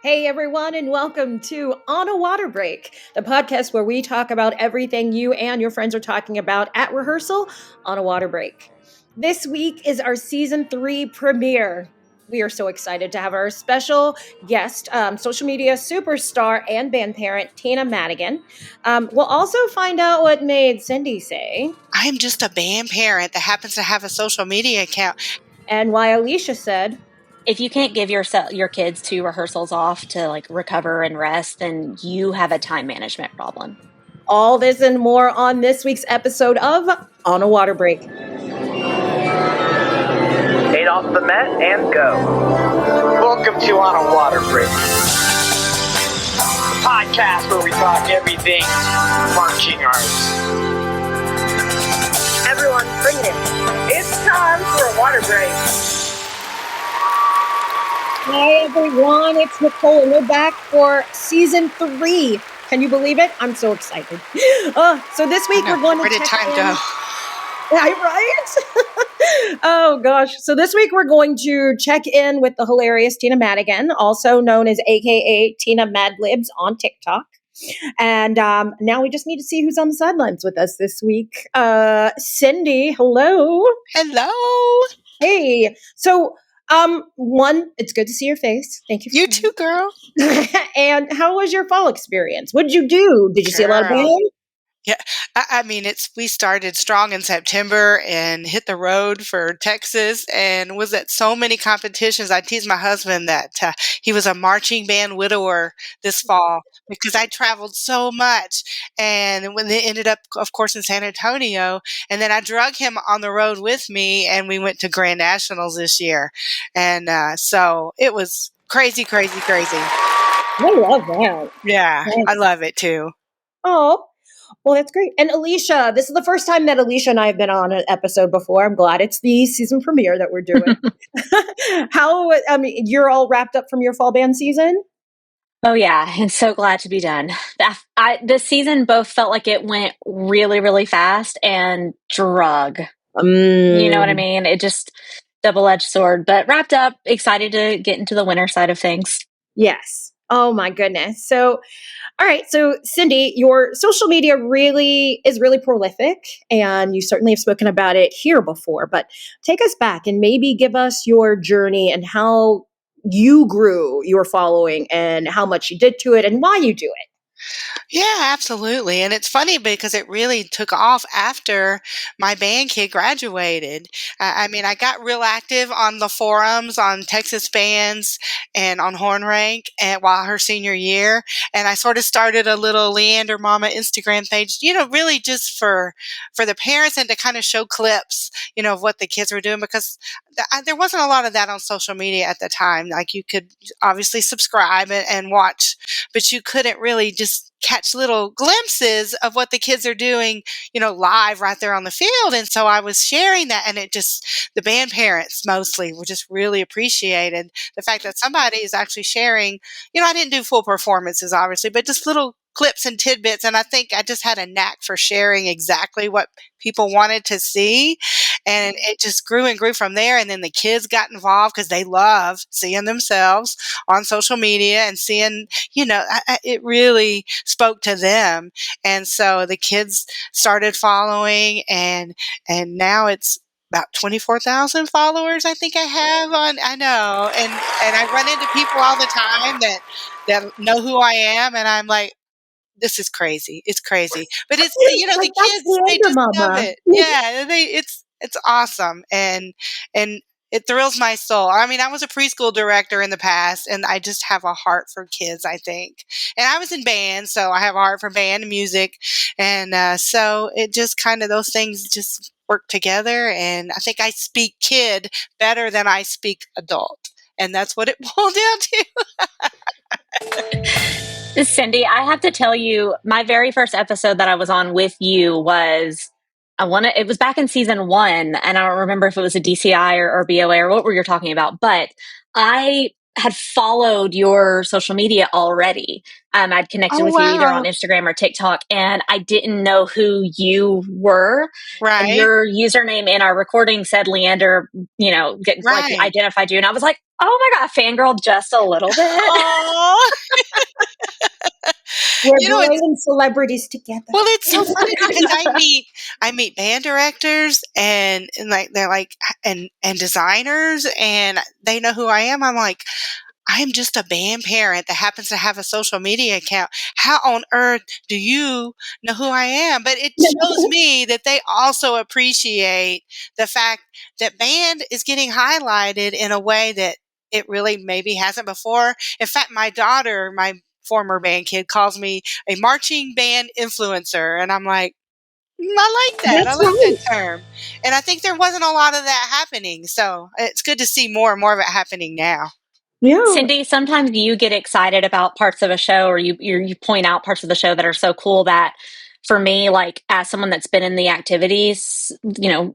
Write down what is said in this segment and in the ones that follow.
Hey everyone, and welcome to On a Water Break, the podcast where we talk about everything you and your friends are talking about at rehearsal on a water break. This week is our season 3 premiere. We are so excited to have our special guest, social media superstar and band parent, Tina Madigan. We'll also find out what made Cindy say. I'm just a band parent that happens to have a social media account. And why Alicia said, if you can't give your kids 2 rehearsals off to recover and rest, then you have a time management problem. All this and more on this week's episode of On a Water Break. 8 off the mat and go. Welcome to On a Water Break, the podcast where we talk everything marching arts. Everyone, bring it in. It's time for a water break. Hi everyone, it's Nicole and we're back for season 3. Can you believe it? I'm so excited. So this week we're going to Where did time go? Right? Oh gosh. So this week we're going to check in with the hilarious Tina Madigan, also known as AKA Tina Madlibs on TikTok. And now we just need to see who's on the sidelines with us this week. Cindy, hello. Hello. Hey. So one, it's good to see your face. Thank you. You too, girl. And how was your fall experience? What did you do? Did you see a lot of bands? Yeah, I mean, we started strong in September and hit the road for Texas and was at so many competitions. I teased my husband that he was a marching band widower this fall because I traveled so much. And when they ended up, of course, in San Antonio, and then I drug him on the road with me and we went to Grand Nationals this year. And so it was crazy, crazy, crazy. I love that. Yeah, I love it too. Oh, well, that's great. And Alicia, this is the first time that Alicia and I have been on an episode before. I'm glad it's the season premiere that we're doing. You're all wrapped up from your fall band season? Oh yeah, and so glad to be done. This season both felt like it went really, really fast and drug. You know what I mean? It just double-edged sword, but wrapped up, excited to get into the winter side of things. Yes. Oh my goodness. So, all right. So Cindy, your social media is really prolific and you certainly have spoken about it here before, but take us back and maybe give us your journey and how you grew your following and how much you did to it and why you do it. Yeah, absolutely. And it's funny because it really took off after my band kid graduated. I mean, I got real active on the forums, on Texas bands and on Horn Rank while her senior year. And I sort of started a little Leander Mama Instagram page, really just for the parents and to kind of show clips, of what the kids were doing because there wasn't a lot of that on social media at the time. Like you could obviously subscribe and watch, but you couldn't really just catch little glimpses of what the kids are doing, live right there on the field. And so I was sharing that and the band parents mostly were just really appreciated the fact that somebody is actually sharing, I didn't do full performances obviously, but just little clips and tidbits. And I think I just had a knack for sharing exactly what people wanted to see. And it just grew and grew from there. And then the kids got involved because they love seeing themselves on social media and seeing, it really spoke to them. And so the kids started following and now it's about 24,000 followers I think I have I know. And I run into people all the time that know who I am. And I'm like, this is crazy. It's crazy. But it's, the kids, they just love it. Yeah. It's awesome. And it thrills my soul. I mean, I was a preschool director in the past and I just have a heart for kids, I think. And I was in band, so I have a heart for band and music. And so it just kind of, those things just work together. And I think I speak kid better than I speak adult. And that's what it boiled down to. Cindy, I have to tell you, my very first episode that I was on with you was, it was back in season 1, and I don't remember if it was a DCI or BOA or what were you talking about, but I had followed your social media already. I'd connected with you either on Instagram or TikTok, and I didn't know who you were. Right. And your username in our recording said Leander, like identified you. And I was like, oh my God, fangirl just a little bit. We're You know, bringing celebrities together. well, it's so funny because I meet band directors and like they're like and designers and they know who I am. I'm like, I'm just a band parent that happens to have a social media account. How on earth do you know who I am? But it shows me that they also appreciate the fact that band is getting highlighted in a way that it really maybe hasn't before. In fact, my daughter, my former band kid, calls me a marching band influencer. And I'm like, I like that. I That's like that right. term. And I think there wasn't a lot of that happening. So it's good to see more and more of it happening now. Yeah. Cindy, sometimes you get excited about parts of a show, or you point out parts of the show that are so cool that, for me, like as someone that's been in the activities,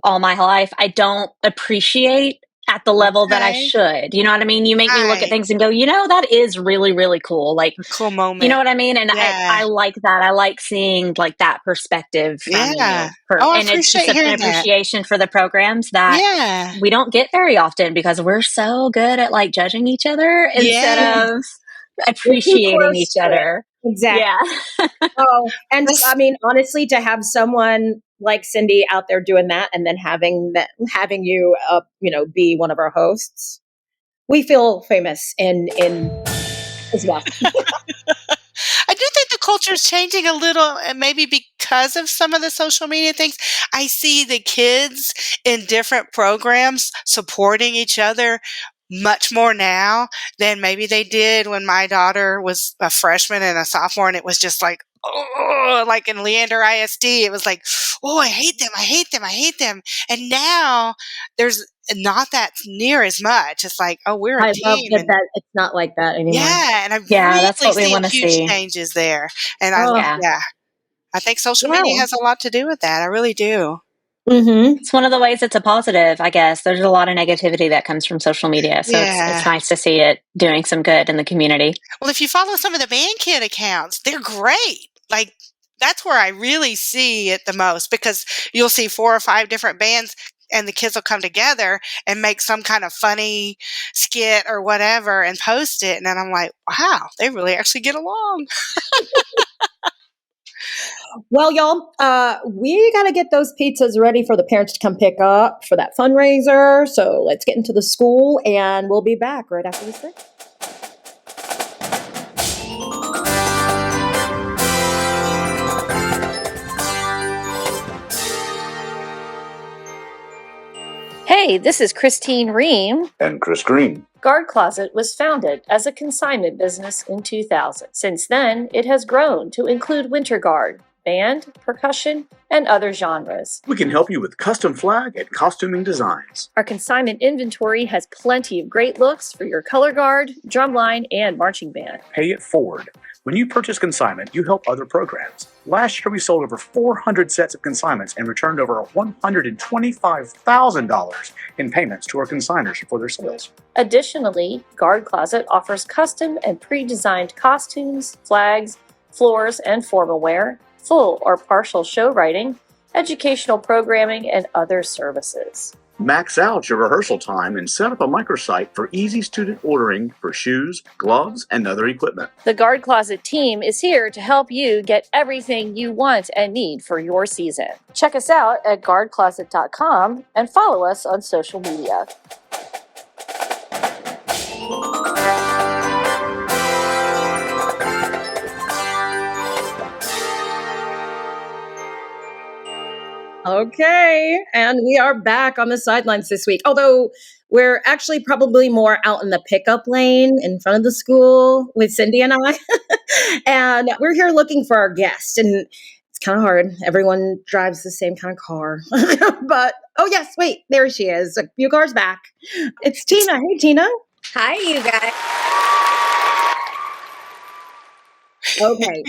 all my life, I don't appreciate at the level that I Okay. should. You know what I mean? You make me look at Right. things and go, that is really, really cool. Like, A cool moment. you know what I mean? And Yeah. I like that. I like seeing like that perspective from Yeah. you. Oh, I And it's just appreciate an hearing that. appreciation for the programs that Yeah. we don't get very often because we're so good at like judging each other instead Yeah. of appreciating close each to it. other. Exactly. Yeah. Oh, and This- I mean, honestly, to have someone like Cindy out there doing that, and then having you, be one of our hosts, we feel famous in as well. I do think the culture is changing a little, and maybe because of some of the social media things. I see the kids in different programs supporting each other much more now than maybe they did when my daughter was a freshman and a sophomore, and it was just like, oh, like in Leander ISD, it was like, oh, I hate them, I hate them, I hate them. And now there's not that near as much. It's like, oh, we're a I love team. that it's not like that anymore. Yeah, and I've Yeah, that's really what we seen wanna huge see. changes there. And Yeah. I think social Wow. media has a lot to do with that. I really do. Mm-hmm. It's one of the ways it's a positive, I guess. There's a lot of negativity that comes from social media. So Yeah. it's nice to see it doing some good in the community. Well, if you follow some of the band kid accounts, they're great. Like, that's where I really see it the most, because you'll see 4 or 5 different bands and the kids will come together and make some kind of funny skit or whatever and post it. And then I'm like, wow, they really actually get along. Well, y'all, we got to get those pizzas ready for the parents to come pick up for that fundraiser. So let's get into the school, and we'll be back right after this break. Hey, this is Christine Ream. And Chris Green. Guard Closet was founded as a consignment business in 2000. Since then, it has grown to include winter guard, band, percussion, and other genres. We can help you with custom flag and costuming designs. Our consignment inventory has plenty of great looks for your color guard, drumline, and marching band. Pay it forward. When you purchase consignment, you help other programs. Last year, we sold over 400 sets of consignments and returned over $125,000 in payments to our consigners for their sales. Additionally, Guard Closet offers custom and pre-designed costumes, flags, floors, and formal wear, full or partial show writing, educational programming, and other services. Max out your rehearsal time and set up a microsite for easy student ordering for shoes, gloves, and other equipment. The Guard Closet team is here to help you get everything you want and need for your season. Check us out at guardcloset.com and follow us on social media. Okay, and we are back on the sidelines this week. Although we're actually probably more out in the pickup lane in front of the school with Cindy and I. And we're here looking for our guest. And it's kind of hard. Everyone drives the same kind of car. But, oh yes, wait, there she is. A few cars back. It's Tina. Hey, Tina. Hi, you guys. Okay.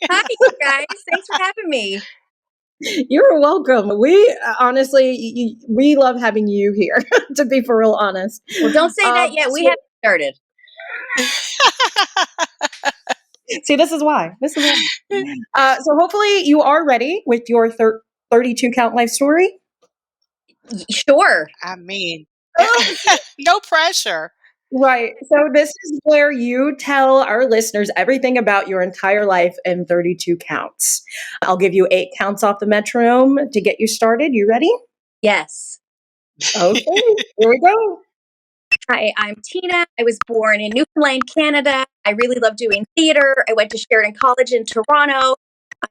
Hi, you guys. Thanks for having me. You're welcome. We honestly, we love having you here, to be for real honest. Well, don't say that yet. We haven't started. See, this is why. So hopefully you are ready with your 32 count life story. Sure. I mean, no pressure. Right. So this is where you tell our listeners everything about your entire life in 32 counts. I'll give you 8 counts off the metronome to get you started. You ready? Yes. Okay, here we go. Hi, I'm Tina. I was born in Newfoundland, Canada. I really love doing theater. I went to Sheridan College in Toronto.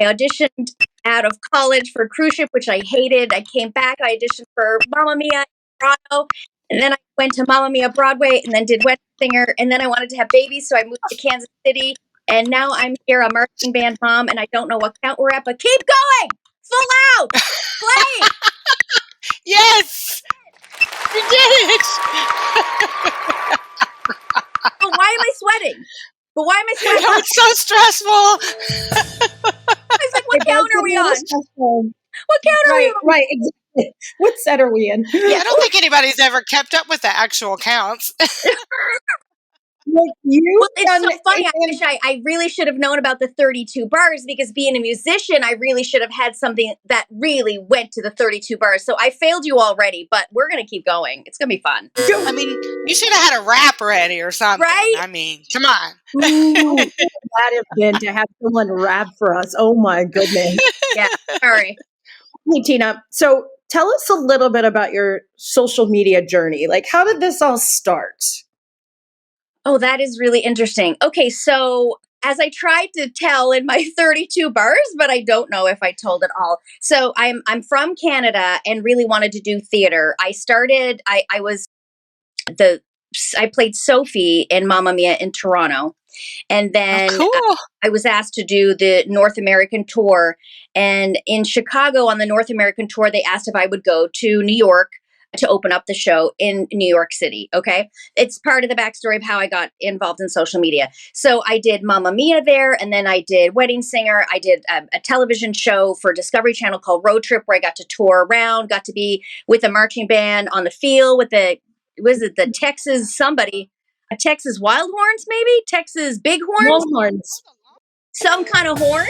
I auditioned out of college for Cruise Ship, which I hated. I came back. I auditioned for Mamma Mia in Toronto. And then I went to Mamma Mia Broadway and then did Wedding Singer. And then I wanted to have babies, so I moved to Kansas City. And now I'm here, a marching band mom, and I don't know what count we're at, but keep going! Full out! Play! Yes! You did it! But why am I sweating? No, it's so stressful. I was like, what count are we on? What count are we on? Right, exactly. What set are we in? Yeah, I don't think anybody's ever kept up with the actual counts. Well, it's so funny. I really should have known about the 32 bars, because being a musician, I really should have had something that really went to the 32 bars. So I failed you already, but we're going to keep going. It's going to be fun. I mean, you should have had a rap ready or something. Right? I mean, come on. Ooh, how glad it's been to have someone rap for us. Oh my goodness. Yeah, sorry. Hey, Tina. So tell us a little bit about your social media journey. Like, how did this all start? Oh, that is really interesting. Okay, so as I tried to tell in my 32 bars, but I don't know if I told it all. So I'm from Canada and really wanted to do theater. I played Sophie in Mamma Mia in Toronto. And then I was asked to do the North American tour. And in Chicago on the North American tour, they asked if I would go to New York to open up the show in New York City. Okay. It's part of the backstory of how I got involved in social media. So I did Mamma Mia there, and then I did Wedding Singer. I did a television show for Discovery Channel called Road Trip, where I got to tour around, got to be with a marching band on the field with the Texas Wildhorns, maybe? Texas Bighorns? Longhorns. Some kind of horn.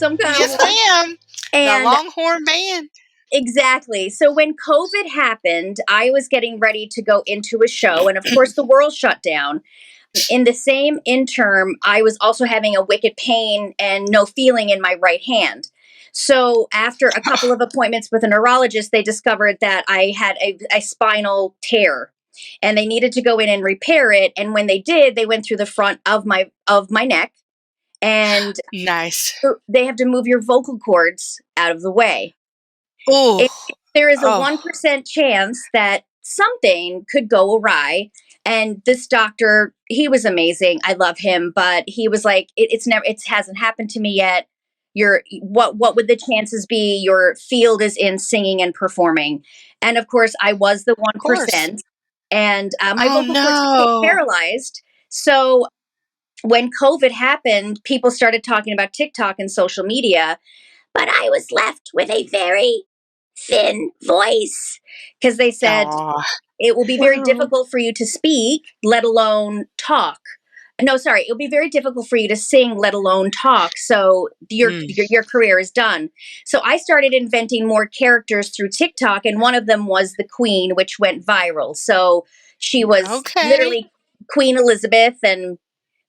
Yes, ma'am. And the Longhorn Band. Exactly. So when COVID happened, I was getting ready to go into a show, and of course the world shut down. In the same interim, I was also having a wicked pain and no feeling in my right hand. So after a couple of appointments with a neurologist, they discovered that I had a spinal tear, and they needed to go in and repair it. And when they did, they went through the front of my neck, and nice. They have to move your vocal cords out of the way. Oh, there is a 1% chance that something could go awry. And this doctor, he was amazing. I love him, but he was like, it hasn't happened to me yet. What would the chances be? Your field is in singing and performing. And of course, I was the 1%. And my vocal cords became paralyzed. So when COVID happened, people started talking about TikTok and social media, but I was left with a very thin voice, because they said it will be very difficult for you to speak, let alone talk. No, sorry, it'll be very difficult for you to sing, let alone talk. So your career is done. So I started inventing more characters through TikTok, and one of them was the Queen, which went viral. So she was literally Queen Elizabeth, and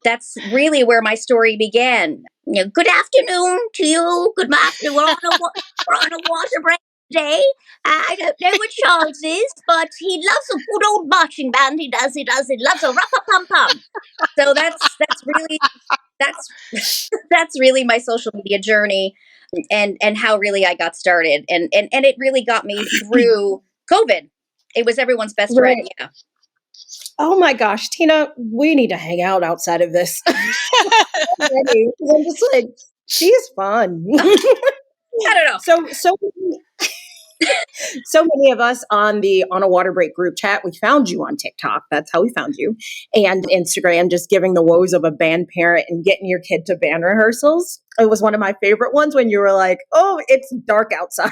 that's really where my story began. You know, good afternoon to you. Good afternoon. We're on a water break today. I don't know what Charles is, but he loves a good old marching band. He does. He loves a rap-a-pum-pum. So that's really my social media journey, and how really I got started, and it really got me through COVID. It was everyone's best friend. Yeah. Oh my gosh, Tina, we need to hang out outside of this. I'm just like, she's fun. I don't know. So many of us on a water break group chat, we found you on TikTok. That's how we found you. And Instagram, just giving the woes of a band parent and getting your kid to band rehearsals. It was one of my favorite ones when you were like, oh, it's dark outside.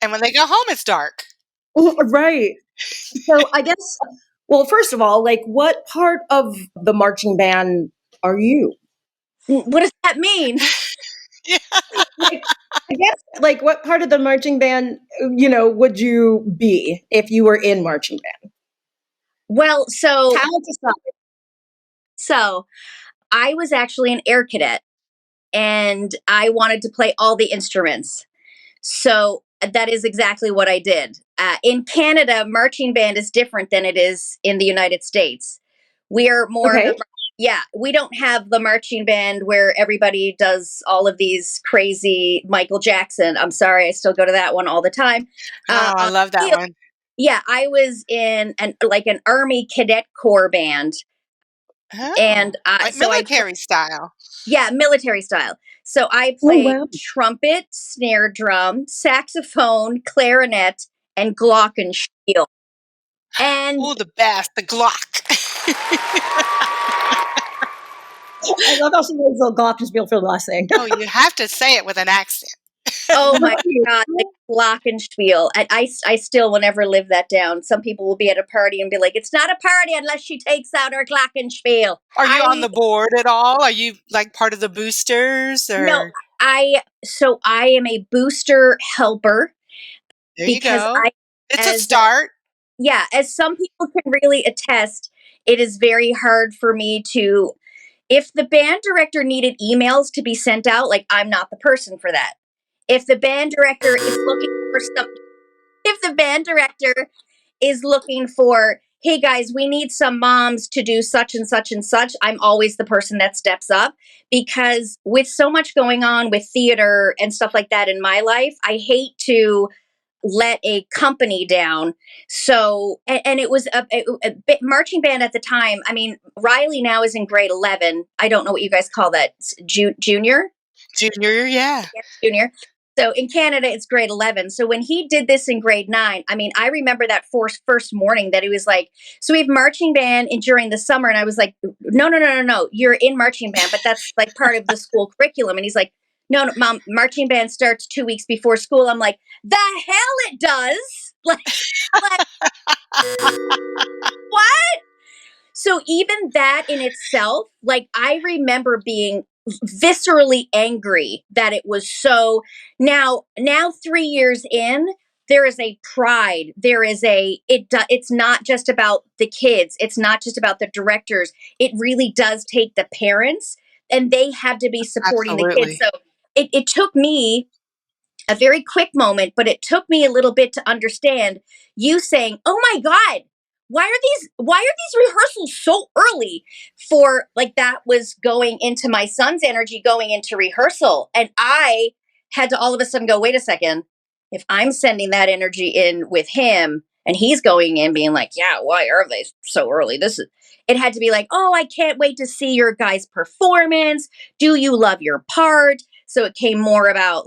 And when they go home, it's dark. Right. So I guess, well, first of all, like, what part of the marching band are you? What does that mean? Like, I guess, like, what part of the marching band, would you be if you were in marching band? Well, so Talent aside. So I was actually an air cadet and I wanted to play all the instruments. So that is exactly what I did. In Canada, marching band is different than it is in the United States. We are more, Okay. we don't have the marching band where everybody does all of these crazy Michael Jackson. I'm sorry, I still go to that one all the time. Oh, I love that one. Yeah, I was in an Army Cadet Corps band. Oh, And like military style. Yeah, military style. So I played trumpet, snare drum, saxophone, clarinet, and glockenspiel. And the best, the Glock. I love how she knows the glockenspiel for the last thing. Oh, you have to say it with an accent. Oh my God, the glockenspiel. And I still will never live that down. Some people will be at a party and be like, it's not a party unless she takes out her glockenspiel. Are you on the board at all? Are you like part of the boosters? Or? No, I am a booster helper. There you go. It's a start. Yeah, as some people can really attest, it is very hard for me to, if the band director needed emails to be sent out, like, I'm not the person for that. If the band director is looking for, hey guys, we need some moms to do such and such and such, I'm always the person that steps up, because with so much going on with theater and stuff like that in my life, I hate to let a company down. So, and it was a marching band at the time. I mean, Riley now is in grade 11. I don't know what you guys call that. Junior? Junior, yeah. Junior. So in Canada, it's grade 11. So when he did this in grade 9, I mean, I remember that first morning that he was like, so we have marching band during the summer. And I was like, no. You're in marching band, but that's like part of the school curriculum. And he's like, no, Mom, marching band starts 2 weeks before school. I'm like, the hell it does. Like what? So even that in itself, like, I remember being viscerally angry that it was so. Now 3 years in, there is a pride. There is it's not just about the kids. It's not just about the directors. It really does take the parents, and they have to be supporting the kids. So it took me a very quick moment, but it took me a little bit to understand you saying, oh my God, why are these rehearsals so early? For like, that was going into my son's energy going into rehearsal. And I had to all of a sudden go, wait a second, if I'm sending that energy in with him and he's going in being like, yeah, why are they so early? It had to be like, oh, I can't wait to see your guys' performance. Do you love your part? So it came more about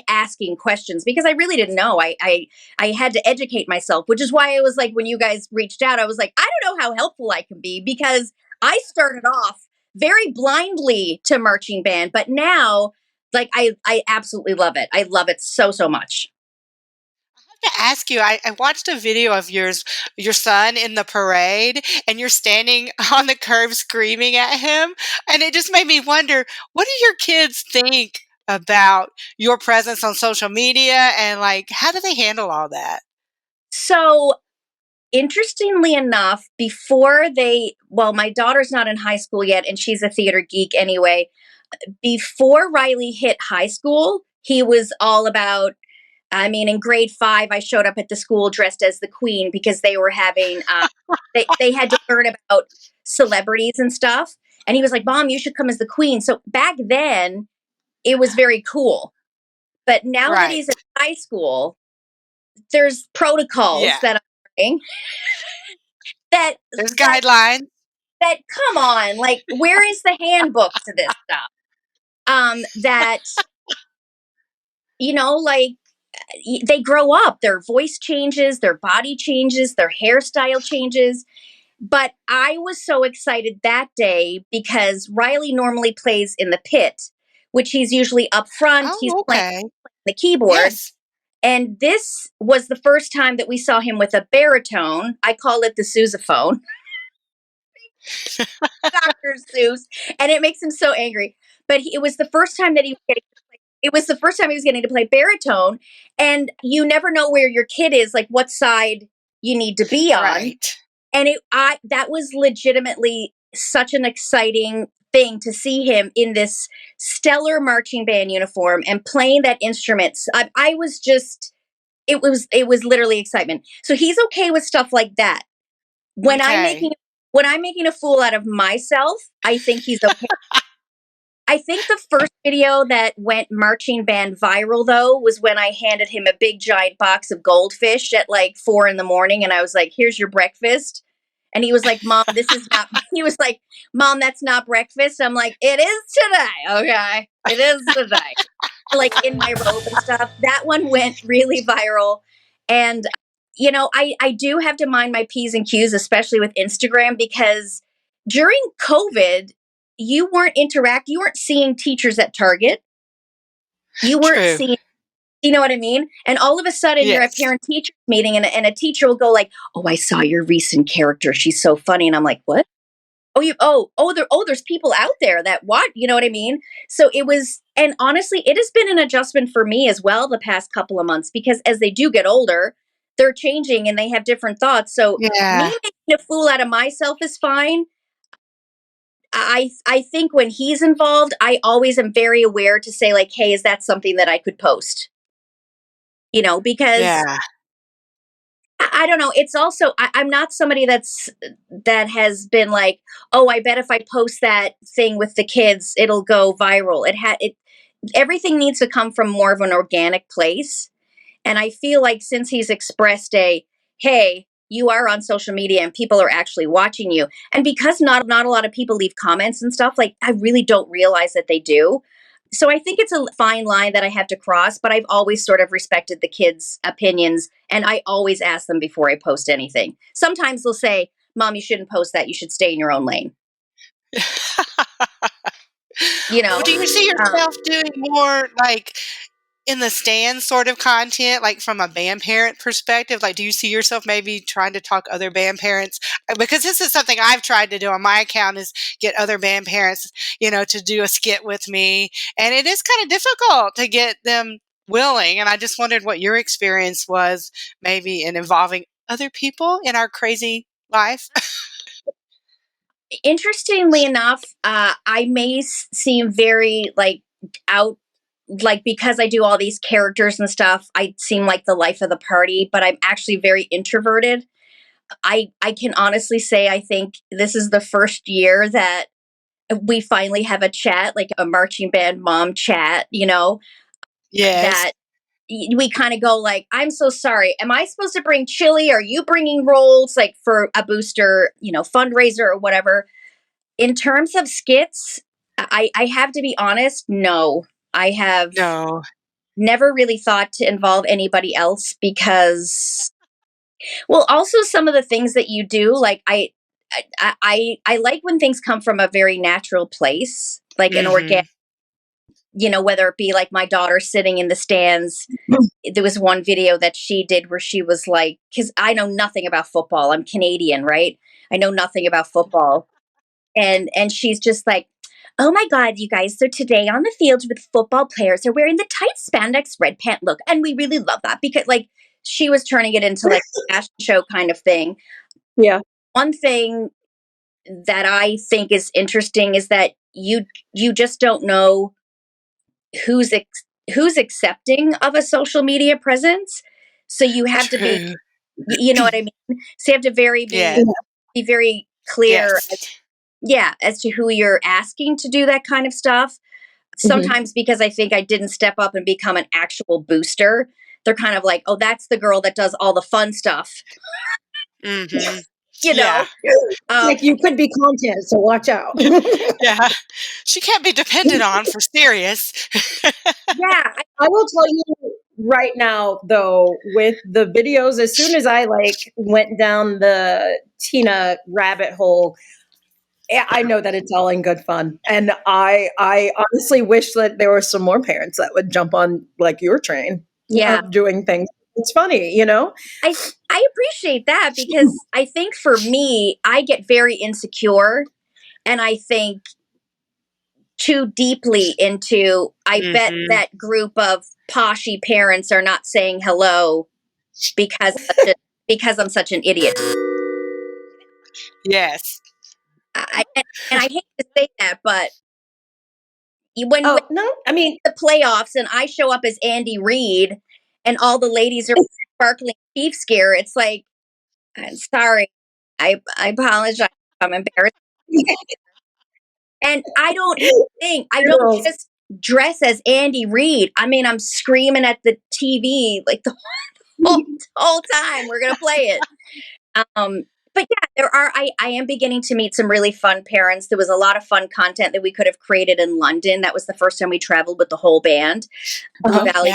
asking questions, because I really didn't know. I had to educate myself, which is why I was like, when you guys reached out, I was like, I don't know how helpful I can be, because I started off very blindly to marching band, but now, like, I absolutely love it. I love it so much. To ask you, I watched a video of your son in the parade, and you're standing on the curb screaming at him, and it just made me wonder, what do your kids think about your presence on social media, and like, how do they handle all that? So, interestingly enough, my daughter's not in high school yet, and she's a theater geek anyway. Before Riley hit high school, he was all about, in grade 5, I showed up at the school dressed as the Queen, because they were having, they had to learn about celebrities and stuff. And he was like, Mom, you should come as the Queen. So back then, it was very cool. But now that he's in high school, there's protocols that I'm learning. There's guidelines. That, come on, like, where is the handbook to this stuff? Like, they grow up, their voice changes, their body changes, their hairstyle changes. But I was so excited that day because Riley normally plays in the pit, which he's usually up front. He's playing the keyboard. Yes. And this was the first time that we saw him with a baritone. I call it the sousaphone. Dr. Seuss. And it makes him so angry. But it was the first time that he was getting to play it was the first time he was getting to play baritone, and you never know where your kid is, like what side you need to be on. Right. And that was legitimately such an exciting thing to see him in this stellar marching band uniform and playing that instrument. I was just, it was literally excitement. So he's okay with stuff like that. When I'm making a fool out of myself, I think he's okay. I think the first video that went marching band viral, though, was when I handed him a big giant box of goldfish at like 4 a.m. and I was like, "Here's your breakfast." And he was like, "Mom, this is not," he was like, "Mom, that's not breakfast." I'm like, "It is today. Okay. It is today." Like in my robe and stuff. That one went really viral. And, you know, I do have to mind my P's and Q's, especially with Instagram, because during COVID, you weren't seeing teachers at Target. You weren't seeing, you know what I mean? And all of a sudden you're at parent-teacher meeting and a teacher will go like, "Oh, I saw your recent character. She's so funny." And I'm like, "What? There's people out there that what?" You know what I mean? So it was, and honestly, it has been an adjustment for me as well the past couple of months, because as they do get older, they're changing and they have different thoughts. So me making a fool out of myself is fine. I think when he's involved, I always am very aware to say like, "Hey, is that something that I could post?" You know, because I don't know. It's also, I'm not somebody that has been like, "Oh, I bet if I post that thing with the kids, it'll go viral." Everything needs to come from more of an organic place. And I feel like since he's expressed hey, you are on social media and people are actually watching you. And because not a lot of people leave comments and stuff, like I really don't realize that they do. So I think it's a fine line that I have to cross, but I've always sort of respected the kids' opinions, and I always ask them before I post anything. Sometimes they'll say, "Mom, you shouldn't post that. You should stay in your own lane." You know, Do you see yourself doing more like in the stands sort of content, like from a band parent perspective? Like, do you see yourself maybe trying to talk other band parents? Because this is something I've tried to do on my account, is get other band parents, to do a skit with me. And it is kind of difficult to get them willing. And I just wondered what your experience was maybe in involving other people in our crazy life. Interestingly enough, I may seem very out, because I do all these characters and stuff, I seem like the life of the party, but I'm actually very introverted. I can honestly say I think this is the first year that we finally have a chat, like a marching band mom chat, that we kind of go like, "I'm so sorry. Am I supposed to bring chili? Are you bringing rolls, like for a booster, fundraiser or whatever?" In terms of skits, I have to be honest. No, I have never really thought to involve anybody else because, well, also some of the things that you do, like I like when things come from a very natural place, like an organic, whether it be like my daughter sitting in the stands. There was one video that she did where she was like, because I know nothing about football. I'm Canadian, right? I know nothing about football. And she's just like, "Oh my God, you guys. So today on the field with football players are wearing the tight spandex red pant look." And we really love that because she was turning it into like a fashion show kind of thing. Yeah. One thing that I think is interesting is that you just don't know who's accepting of a social media presence. So you have to be, you know what I mean? So you have to be very clear. As to who you're asking to do that kind of stuff. Sometimes because I think I didn't step up and become an actual booster, they're kind of like, "Oh, that's the girl that does all the fun stuff." You know? Like you could be content, so watch out. She can't be depended on for serious. Yeah. I will tell you right now, though, with the videos, as soon as I went down the Tina rabbit hole, I know that it's all in good fun. And I honestly wish that there were some more parents that would jump on your train of doing things. It's funny, I appreciate that because I think for me, I get very insecure. And I think too deeply into, I bet that group of poshy parents are not saying hello because I'm such an idiot. Yes. And I hate to say that, but when no, I mean the playoffs and I show up as Andy Reid and all the ladies are sparkling Chiefs gear, it's like, I'm sorry, I apologize, I'm embarrassed. And I don't just dress as Andy Reid. I mean, I'm screaming at the TV like the whole time we're gonna play it. But yeah, I am beginning to meet some really fun parents. There was a lot of fun content that we could have created in London. That was the first time we traveled with the whole band. Valley,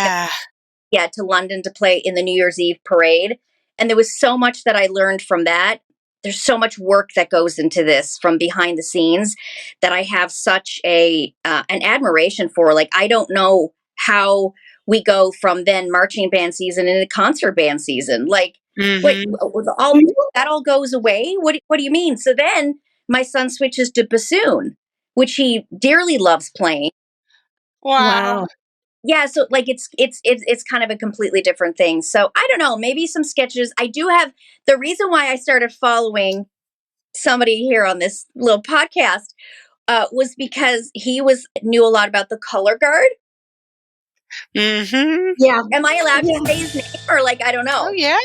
to London to play in the New Year's Eve parade. And there was so much that I learned from that. There's so much work that goes into this from behind the scenes that I have such an admiration for. Like, I don't know how we go from then marching band season into concert band season. Like, that all goes away? What do you mean? So then my son switches to bassoon, which he dearly loves playing. Wow. Yeah, so like it's kind of a completely different thing. So I don't know, maybe some sketches. I do have the reason why I started following somebody here on this little podcast was because he knew a lot about the color guard. Yeah. Am I allowed to say his name or like I don't know? Oh yeah.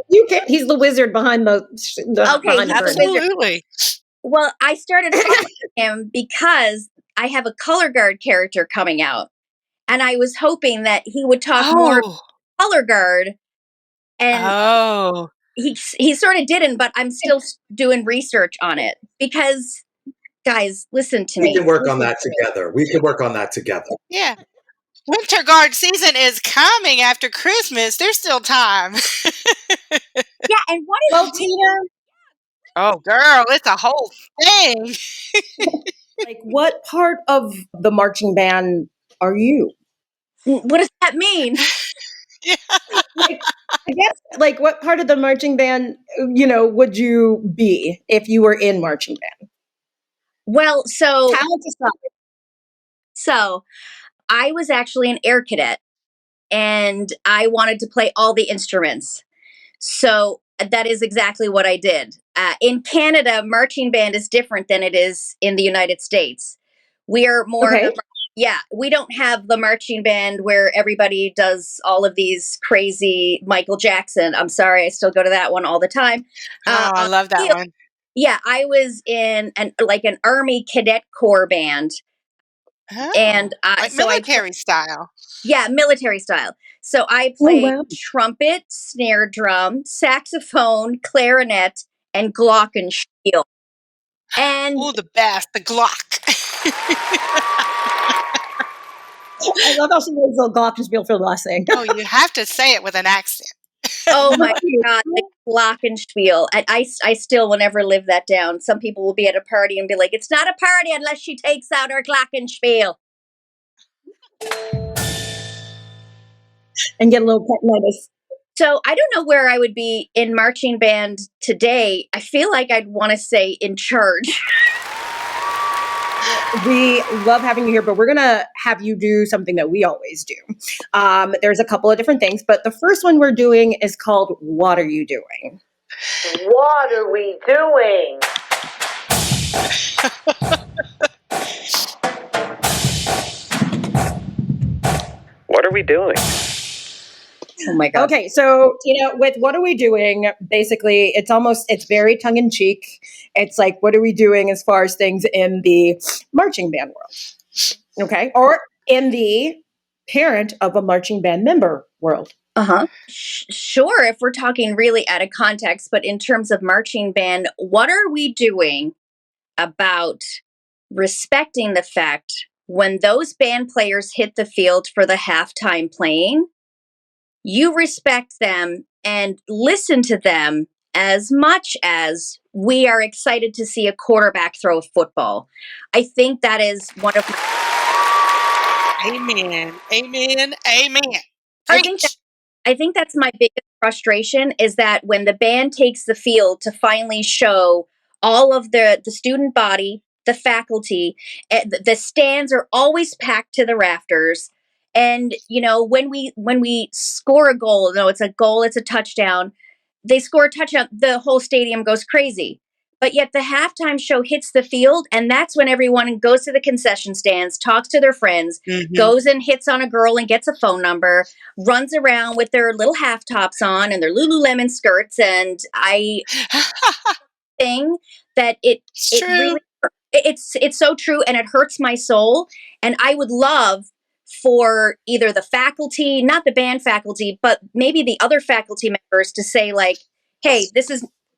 You can. He's the wizard behind the okay, absolutely. Well, I started following him because I have a color guard character coming out. And I was hoping that he would talk more color guard. And he sort of didn't, but I'm still doing research on it because, guys, listen to me. We can work on that together. Yeah. Winter guard season is coming after Christmas. There's still time. Yeah, and what is Tina? Oh, girl, it's a whole thing. Like, what part of the marching band are you? What does that mean? I guess, like, what part of the marching band, would you be if you were in marching band? Well, so talent aside. So I was actually an air cadet, and I wanted to play all the instruments. So that is exactly what I did. In Canada, marching band is different than it is in the United States. We are more, we don't have the marching band where everybody does all of these crazy Michael Jackson. I'm sorry, I still go to that one all the time. I love that one. Yeah, I was in an Army Cadet Corps band. And like military style. Yeah, military style. So I played trumpet, snare drum, saxophone, clarinet, and glockenspiel. And the best, the Glock. I love how she knows the glockenspiel for the last thing. Oh, you have to say it with an accent. Oh my God, the glockenspiel. I still will never live that down. Some people will be at a party and be like, it's not a party unless she takes out her glockenspiel. And get a little petinitis. So I don't know where I would be in marching band today. I feel like I'd want to say in charge. We love having you here, but we're going to have you do something that we always do. There's a couple of different things, but the first one we're doing is called What Are You Doing? What are we doing? What are we doing? Oh my God. Okay, so, with What Are We Doing, basically, it's very tongue-in-cheek. It's like, what are we doing as far as things in the marching band world? Okay, or in the parent of a marching band member world. Sure, if we're talking really out of context, but in terms of marching band, what are we doing about respecting the fact when those band players hit the field for the halftime playing, you respect them and listen to them as much as we are excited to see a quarterback throw a football. I think that is one of my... Amen. Amen. Amen. I think that's my biggest frustration is that when the band takes the field to finally show all of the student body, the faculty. The stands are always packed to the rafters. And, you know, when we score a goal, no, it's a goal, it's a touchdown. They score a touchdown, the whole stadium goes crazy. But yet the halftime show hits the field, and that's when everyone goes to the concession stands, talks to their friends, goes and hits on a girl and gets a phone number, runs around with their little half tops on and their Lululemon skirts. And I think that it's so true, and it hurts my soul. And I would love for either the faculty, not the band faculty, but maybe the other faculty members to say, like, hey,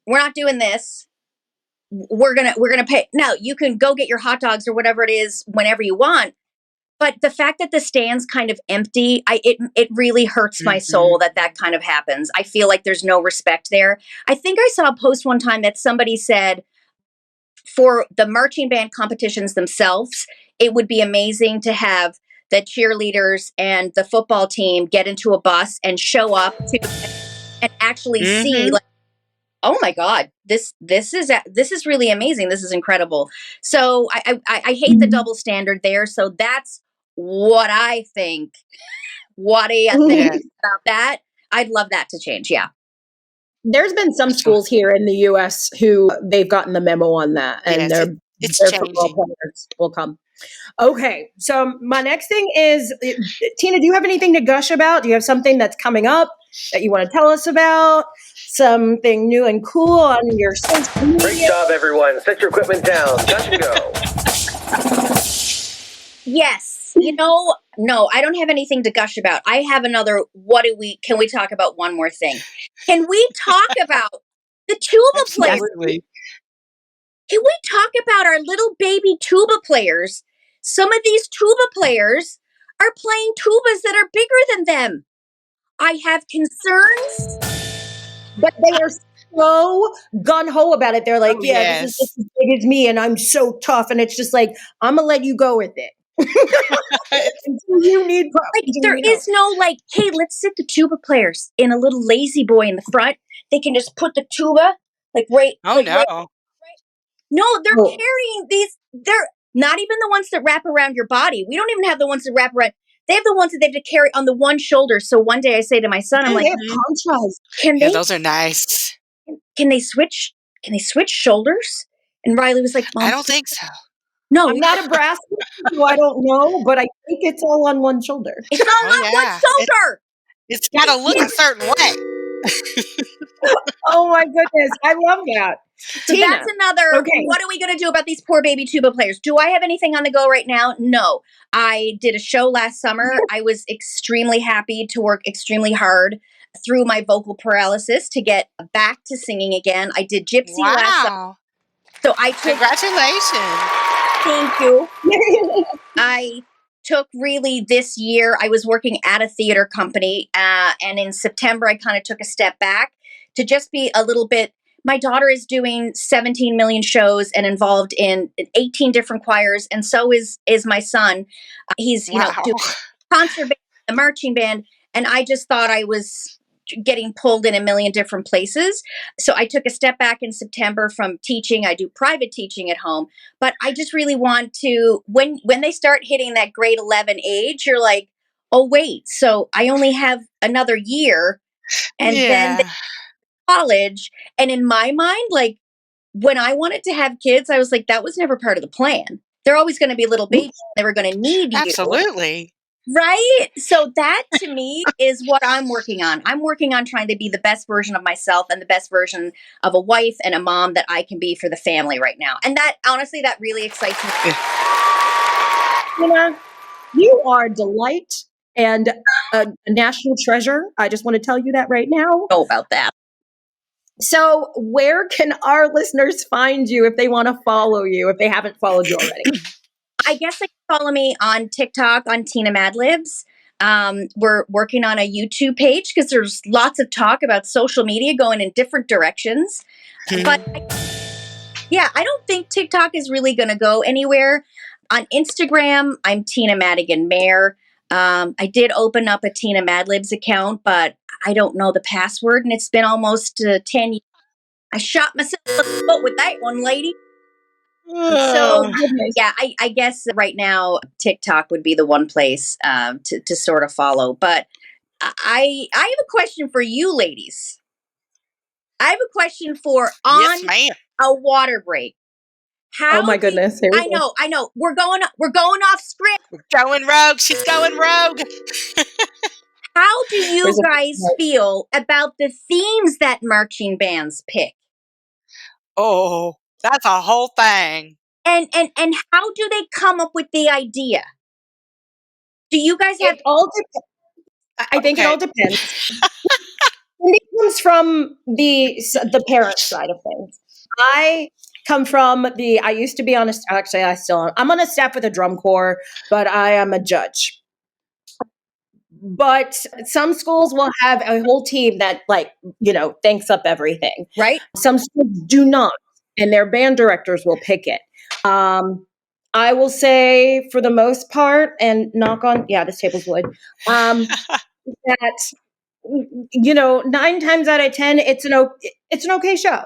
we're not doing this. We're gonna pay. Now you can go get your hot dogs or whatever it is whenever you want. But the fact that the stand's kind of empty, it really hurts my soul that kind of happens. I feel like there's no respect there. I think I saw a post one time that somebody said for the marching band competitions themselves, it would be amazing to have the cheerleaders and the football team get into a bus and show up to and actually see, like, oh my God, this is really amazing. This is incredible. So I hate the double standard there. So that's what I think. What do you think about that? I'd love that to change. Yeah. There's been some schools here in the U.S. who they've gotten the memo on that, and their football players will come. Okay, so my next thing is, Tina, do you have anything to gush about? Do you have something that's coming up that you want to tell us about? Something new and cool on your social media? Great job, everyone. Set your equipment down. Touch and go. Yes. You know, no, I don't have anything to gush about. I have another, can we talk about one more thing? Can we talk about the tuba players? Can we talk about our little baby tuba players? Some of these tuba players are playing tubas that are bigger than them. I have concerns. But they are so gun-ho about it. They're like, this is as big as me, and I'm so tough. And it's just like, I'm going to let you go with it. You need there is no, like, hey, let's sit the tuba players in a little lazy boy in the front. They can just put the tuba, like, right. Oh, no. Right. No, they're carrying these. They're not even the ones that wrap around your body. We don't even have the ones that wrap around. They have the ones that they have to carry on the one shoulder. So one day I say to my son, I'm like, those are nice. Can they switch shoulders? And Riley was like, Mom, I don't think so. No, I'm not a brass, so I don't know, but I think it's all on one shoulder. It's all on one shoulder. It's got to look a certain way. Oh my goodness, I love that. So Tina, that's another, what are we going to do about these poor baby tuba players? Do I have anything on the go right now? No. I did a show last summer. I was extremely happy to work extremely hard through my vocal paralysis to get back to singing again. I did Gypsy last summer. So Congratulations. Thank you. I took really this year, I was working at a theater company, and in September, I kind of took a step back to just be a little bit. My daughter is doing 17 million shows and involved in 18 different choirs, and so is my son. He's doing concert band, a marching band, and I just thought I was getting pulled in a million different places. So I took a step back in September from teaching. I do private teaching at home, but I just really want to, when they start hitting that grade 11 age, you're like, oh wait, so I only have another year, and then college. And in my mind, like, when I wanted to have kids, I was like, that was never part of the plan. They're always going to be little babies. They were going to need you. Absolutely. Right? So that to me is what I'm working on. I'm working on trying to be the best version of myself and the best version of a wife and a mom that I can be for the family right now. And that, honestly, that really excites me. Tina, you are a delight and a national treasure. I just want to tell you that right now. Oh, about that. So where can our listeners find you if they want to follow you, if they haven't followed you already? I guess they can follow me on TikTok on Tina Madlibs. We're working on a YouTube page because there's lots of talk about social media going in different directions. But I don't think TikTok is really going to go anywhere. On Instagram, I'm Tina Madigan Mayer. I did open up a Tina Madlibs account, but I don't know the password, and it's been almost 10 years. I shot myself in the foot with that one, lady. So, Goodness. yeah, I guess right now TikTok would be the one place to sort of follow. But I have a question for you, ladies. I have a question for Yes, on ma'am. a water break. How Oh my goodness. Here we go. I know. We're going off script. Going rogue. She's going rogue. How do you There's a- guys feel about the themes that marching bands pick? Oh, that's a whole thing. And how do they come up with the idea? Do you guys have It all depends. I think it Okay. all depends. It comes from the parent side of things. I come from I used to be on actually I still am. I'm on a staff with a drum corps, but I am a judge. But some schools will have a whole team that thinks up everything. right? Some schools do not, and their band directors will pick it. I will say for the most part, and knock on, this table's wood, that 9 times out of 10, it's an okay show,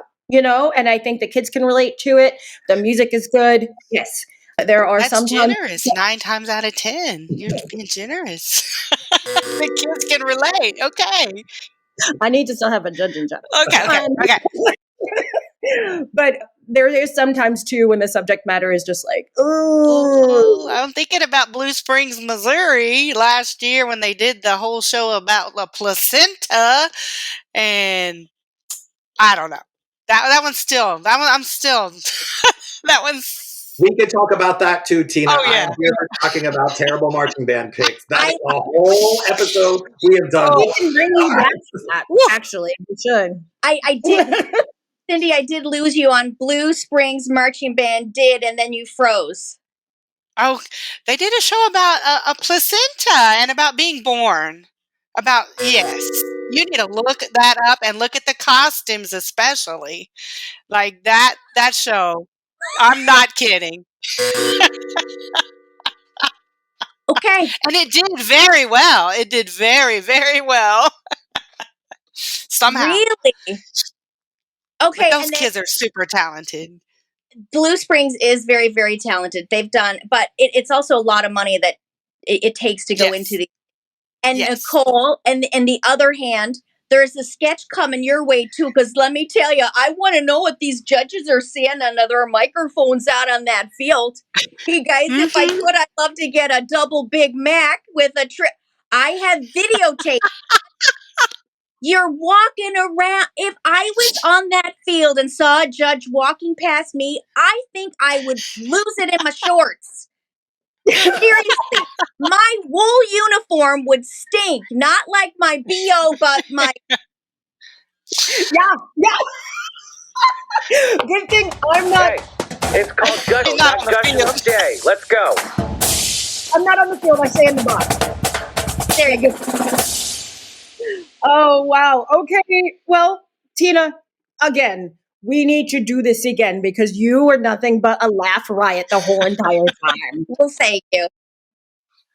and I think the kids can relate to it. The music is good. Yes. There are That's sometimes generous. 9 times out of 10. You're being generous. The kids can relate. Okay. I need to still have a judging job. Okay. But there is sometimes too when the subject matter is just like, Ooh, I'm thinking about Blue Springs, Missouri last year when they did the whole show about the placenta, and I don't know. I'm still that one's. We could talk about that too, Tina. Oh, yeah. I'm here for talking about terrible marching band picks. That's a whole episode we have done. we can bring you back to that. Actually, we should. I did, Cindy. I did lose you on Blue Springs Marching Band. And then you froze. Oh, they did a show about a placenta and about being born. Yes. You need to look that up and look at the costumes, especially. Like that show. I'm not kidding. Okay. And it did very well. It did very, very well. Somehow. Really? Okay. But those and then kids are super talented. Blue Springs is very, very talented. They've done, but it's also a lot of money that it takes to go Yes. into the. And Yes. Nicole, and the other hand, there's a sketch coming your way too. Because let me tell you, I want to know what these judges are saying on their microphones out on that field. Hey guys, if I could, I'd love to get a double Big Mac with a trip. I have videotape. You're walking around. If I was on that field and saw a judge walking past me, I think I would lose it in my shorts. Seriously, my wool uniform would stink. Not like my BO, but my. Yeah. Good thing I'm not. Hey, it's called Judge, He's not not on the Judge field. O'Shea. Let's go. I'm not on the field. I stay in the box. There you go. Oh wow. Okay. Well, Tina, again, we need to do this again because you were nothing but a laugh riot the whole entire time. Well, thank you.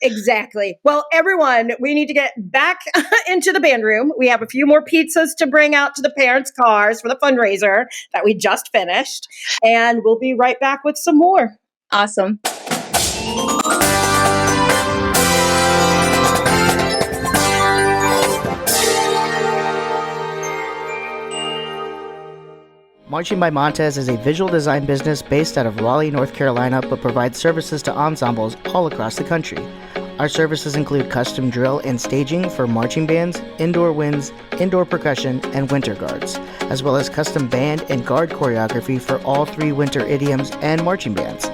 Exactly. Well, everyone, we need to get back into the band room. We have a few more pizzas to bring out to the parents' cars for the fundraiser that we just finished. And we'll be right back with some more. Awesome. Marching by Montes is a visual design business based out of Raleigh, North Carolina, but provides services to ensembles all across the country. Our services include custom drill and staging for marching bands, indoor winds, indoor percussion, and winter guards, as well as custom band and guard choreography for all 3 winter idioms and marching bands.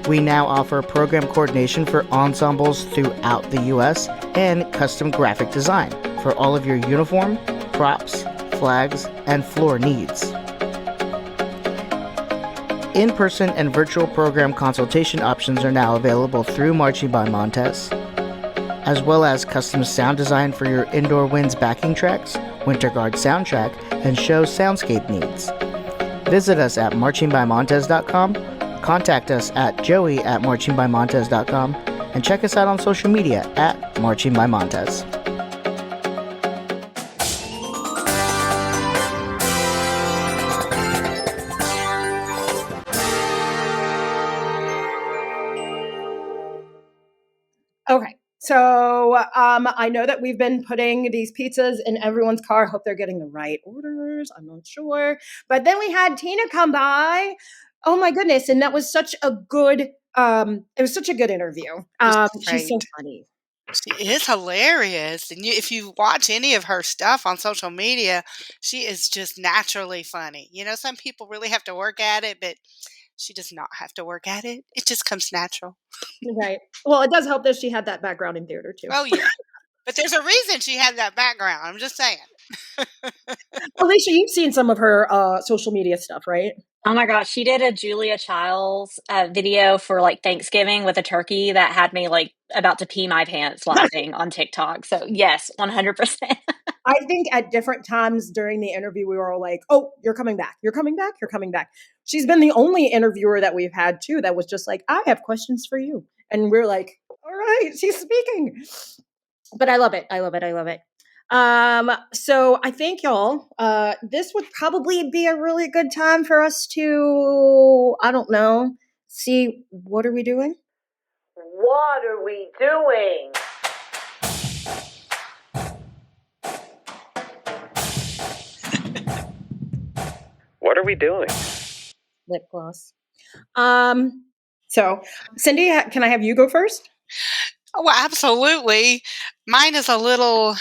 We now offer program coordination for ensembles throughout the U.S. and custom graphic design for all of your uniform, props, flags, and floor needs. In-person and virtual program consultation options are now available through Marching by Montes, as well as custom sound design for your indoor winds backing tracks, winter guard soundtrack, and show soundscape needs. Visit us at marchingbymontes.com, contact us at joey@marchingbymontes.com, and check us out on social media at Marching by Montes. So I know that we've been putting these pizzas in everyone's car. I hope they're getting the right orders. I'm not sure. But then we had Tina come by. Oh my goodness. And that was such a good, it was such a good interview. She's so funny. She is hilarious. And if you watch any of her stuff on social media, she is just naturally funny. Some people really have to work at it, but she does not have to work at it. It just comes natural. Right. Well, it does help that she had that background in theater too. Oh, yeah. But there's a reason she had that background. I'm just saying. Alicia, you've seen some of her social media stuff, right? Oh my gosh, she did a Julia Childs video for like Thanksgiving with a turkey that had me like about to pee my pants laughing on TikTok. So yes, 100%. I think at different times during the interview, we were all like, oh, you're coming back. You're coming back. You're coming back. She's been the only interviewer that we've had too that was just like, I have questions for you. And we're like, all right, she's speaking. But I love it. I love it. I love it. So I think y'all, this would probably be a really good time for us to, I don't know, see, what are we doing? What are we doing? What are we doing? Lip gloss. So Cindy, can I have you go first? Oh, absolutely. Mine is a little,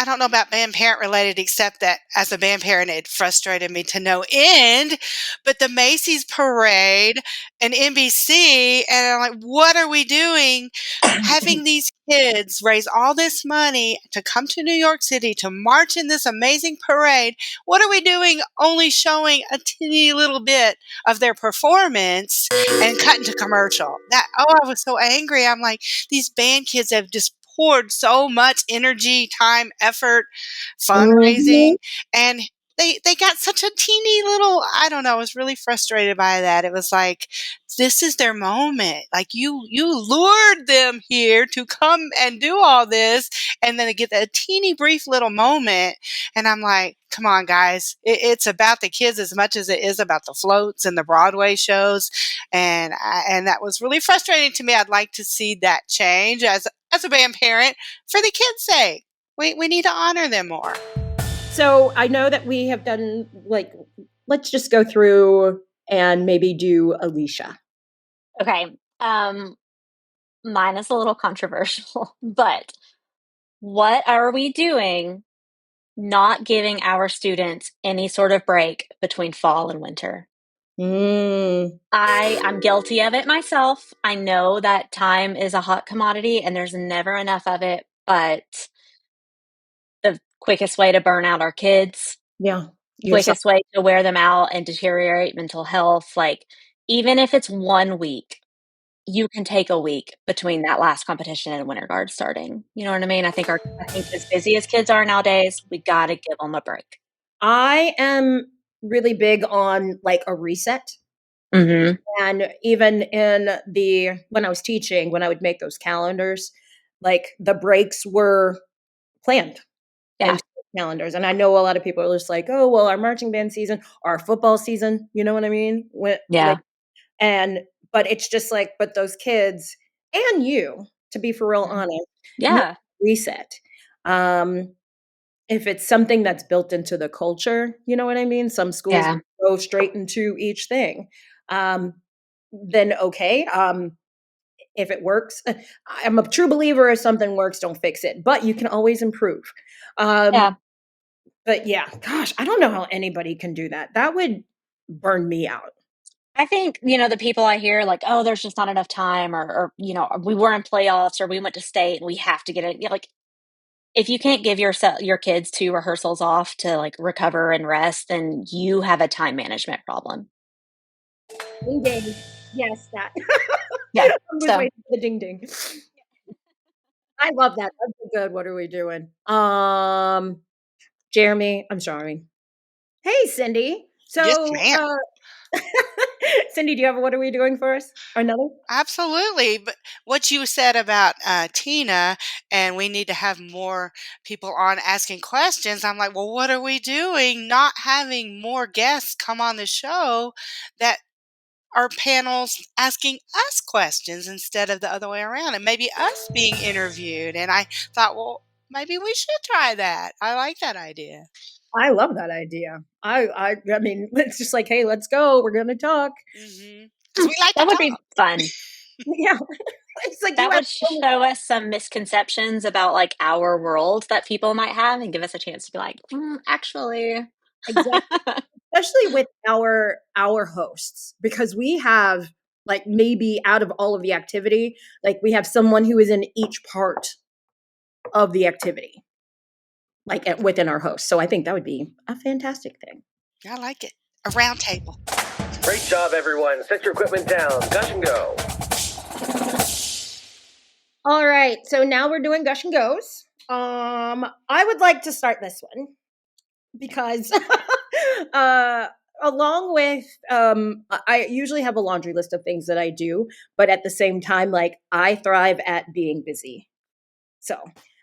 I don't know about band parent related, except that as a band parent, it frustrated me to no end. But the Macy's parade and NBC, and I'm like, what are we doing? Having these kids raise all this money to come to New York City to march in this amazing parade. What are we doing? Only showing a teeny little bit of their performance and cutting to commercial. I was so angry. I'm like, these band kids have just poured so much energy, time, effort, fundraising, and they got such a teeny little, I don't know, I was really frustrated by that. It was like, this is their moment. Like you lured them here to come and do all this, and then they get that teeny brief little moment. And I'm like, come on, guys. It's about the kids as much as it is about the floats and the Broadway shows. And that was really frustrating to me. I'd like to see that change as a band parent for the kids' sake. We need to honor them more. So I know that we have done, like, let's just go through and maybe do Alicia. Okay. Mine is a little controversial, but what are we doing not giving our students any sort of break between fall and winter? I'm guilty of it myself. I know that time is a hot commodity and there's never enough of it, but the quickest way to burn out our kids, quickest way to wear them out and deteriorate mental health, like even if it's 1 week, you can take a week between that last competition and Winter Guard starting. You know what I mean? I think as busy as kids are nowadays, we got to give them a break. I am really big on like a reset. And even when I was teaching, when I would make those calendars, like the breaks were planned. Into calendars. And I know a lot of people are just like, oh, well, our marching band season, our football season, you know what I mean? But it's just like, but those kids and you, to be for real honest, reset. If it's something that's built into the culture, you know what I mean? Some schools go straight into each thing. Then okay. If it works, I'm a true believer. If something works, don't fix it. But you can always improve. But yeah, gosh, I don't know how anybody can do that. That would burn me out. I think, the people I hear like, oh, there's just not enough time or we were in playoffs or we went to state and we have to get it. Like, if you can't give your kids 2 rehearsals off to like recover and rest, then you have a time management problem. Ding ding. Yes, that. Yeah. So. Waiting for the ding ding. I love that. That's good. What are we doing? Jeremy, I'm sorry. Hey, Cindy. So, yes, ma'am. Cindy, do you have a what are we doing for us? Or another? Absolutely. But what you said about Tina, and we need to have more people on asking questions, I'm like, well, what are we doing? Not having more guests come on the show that our panels asking us questions instead of the other way around, and maybe us being interviewed. And I thought, well, maybe we should try that. I like that idea. I love that idea. I mean, it's just like, hey, let's go. We're going to talk. Mm-hmm. 'Cause we like That to would talk. be fun. Yeah. It's like That would show us some misconceptions about like our world that people might have and give us a chance to be like, actually. Exactly. Especially with our hosts, because we have like maybe out of all of the activity, like we have someone who is in each part of the activity, like within our host. So I think that would be a fantastic thing. I like it. A round table. Great job, everyone. Set your equipment down. Gush and go. All right. So now we're doing Gush and Goes. I would like to start this one because along with I usually have a laundry list of things that I do, but at the same time, like I thrive at being busy. So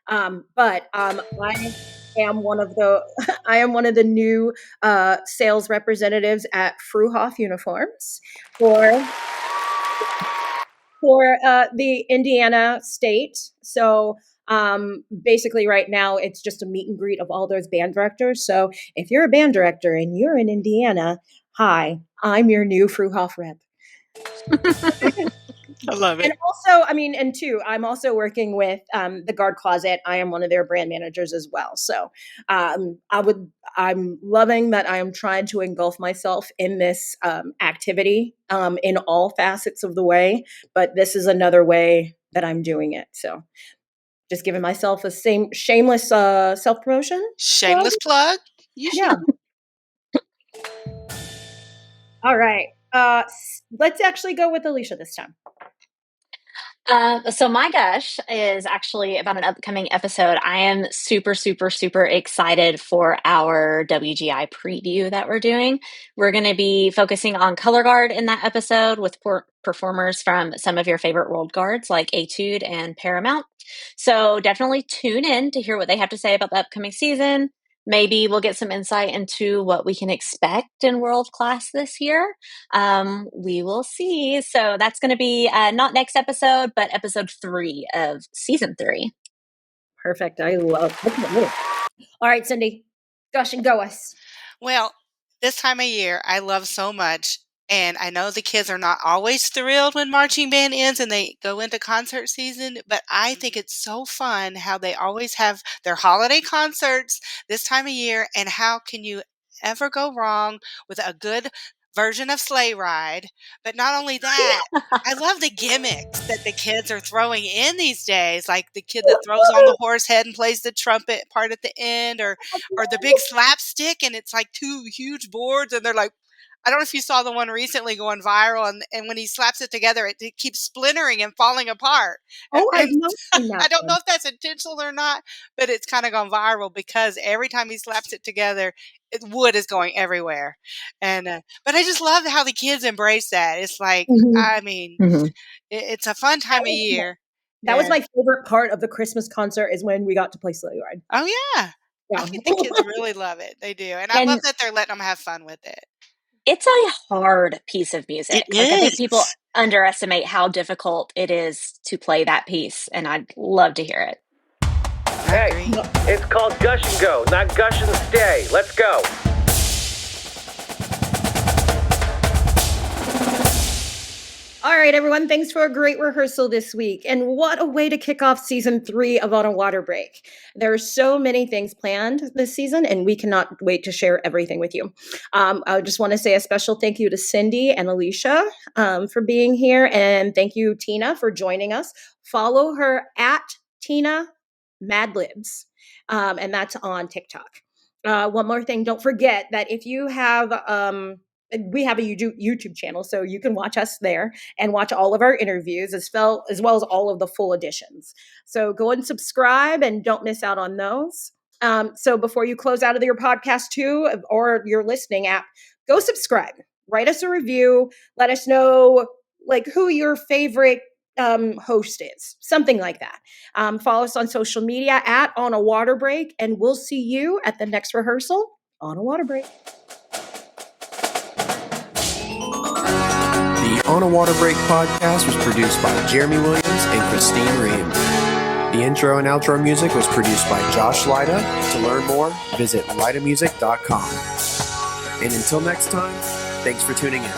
but I am one of the new sales representatives at Fruhoff Uniforms for the Indiana state. So basically right now it's just a meet and greet of all those band directors. So if you're a band director and you're in Indiana, hi, I'm your new Fruhoff rep. I love it. And also, I mean, and two, I'm also working with the Guard Closet. I am one of their brand managers as well. So I'm loving that I am trying to engulf myself in this activity in all facets of the way. But this is another way that I'm doing it. So just giving myself a shameless self-promotion. Shameless plug. Yeah. All right. Let's actually go with Alicia this time. So my gush is actually about an upcoming episode. I am super, super, super excited for our WGI preview that we're doing. We're going to be focusing on color guard in that episode with performers from some of your favorite world guards like Etude and Paramount. So definitely tune in to hear what they have to say about the upcoming season. Maybe we'll get some insight into what we can expect in world class this year. We will see. So that's going to be not next episode, but episode 3 of season 3. Perfect. I love it. All right, Cindy, gush and go us. Well, this time of year, I love so much. And I know the kids are not always thrilled when marching band ends and they go into concert season, but I think it's so fun how they always have their holiday concerts this time of year. And how can you ever go wrong with a good version of Sleigh Ride? But not only that, I love the gimmicks that the kids are throwing in these days, like the kid that throws on the horse head and plays the trumpet part at the end, or the big slapstick, and it's like 2 huge boards, and they're like, I don't know if you saw the one recently going viral, and when he slaps it together, it keeps splintering and falling apart. Oh, I've not seen that. I don't know if that's intentional or not, but it's kind of gone viral because every time he slaps it together, wood is going everywhere. And but I just love how the kids embrace that. It's like, I mean, it's a fun time of year. That was my favorite part of the Christmas concert is when we got to play Sleigh Ride. Oh, yeah. I think the kids really love it. They do. And I love that they're letting them have fun with it. It's a hard piece of music. It I think is. people underestimate how difficult it is to play that piece, and I'd love to hear it. Hey, it's called Gush and Go, not Gush and Stay. Let's go. All right, everyone. Thanks for a great rehearsal this week. And what a way to kick off season 3 of On a Water Break. There are so many things planned this season, and we cannot wait to share everything with you. I just want to say a special thank you to Cindy and Alicia for being here. And thank you, Tina, for joining us. Follow her at Tina Madlibs, and that's on TikTok. One more thing, don't forget that if you have... we have a YouTube channel, so you can watch us there and watch all of our interviews as well as all of the full editions. So go and subscribe and don't miss out on those. So before you close out of your podcast too, or your listening app, go subscribe, write us a review, let us know like who your favorite host is, something like that. Follow us on social media at On a Water Break, and we'll see you at the next rehearsal on a water break. On a Water Break podcast was produced by Jeremy Williams and Christine Ream. The intro and outro music was produced by Josh Lyda. To learn more, visit lydamusic.com. And until next time, thanks for tuning in.